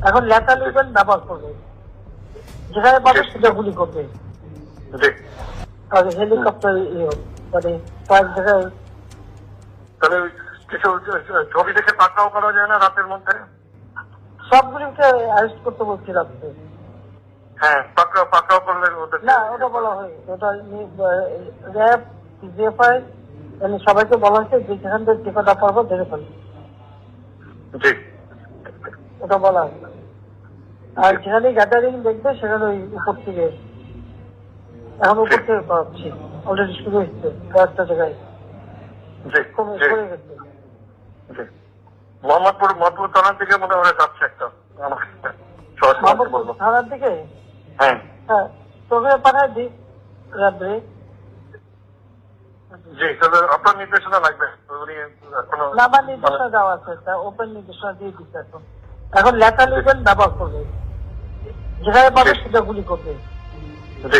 এখন লেটার লিখবেন, ব্যবহার করবে, যেখানে পাবে সেটা গুলি করবে। আর হেলিকপ্টার মানে কয়েক জায়গায়। তাহলে কিছু ছবি দেখে পাকড়াও করা যায় না রাতের মধ্যে? সবগুলিকে অ্যারেস্ট করতে বলছি রাত্রে। হ্যাঁ, পাকড়াও করলে ওদের না, ওটা বলা হয়, ওটা র্যাব জিএফআই সবাইকে বলা হয়েছে যে যেখান থেকে টিকাটা পারবো ধরে ফেলবে, জি ওটা বলা হয়। আর যেখানে গ্যাদারিং দেখবে সেখানে ওই উপর থেকে, এখন উপর থেকে পাচ্ছি, অলরেডি শুরু হচ্ছে কয়েকটা জায়গায়, জি কমে জি পড়ে গেছে। জি মোহাম্মদপুর থানার দিকে মনে হয় যাচ্ছে একটা মোহাম্মদপুর থানার দিকে। হ্যাঁ হ্যাঁ, তোকে পাঠায় দিই রাত্রে। জি, তাহলে আপনার নির্দেশনা লাগবে। উনি এখনো না, আমার নির্দেশনা দেওয়া আছে, ওপেন নির্দেশনা দিয়ে দিচ্ছে। এখন এখন লেটার লিখবেন, ব্যবহার করবে, যেখানে পাবে সেটা গুলি করবে। জি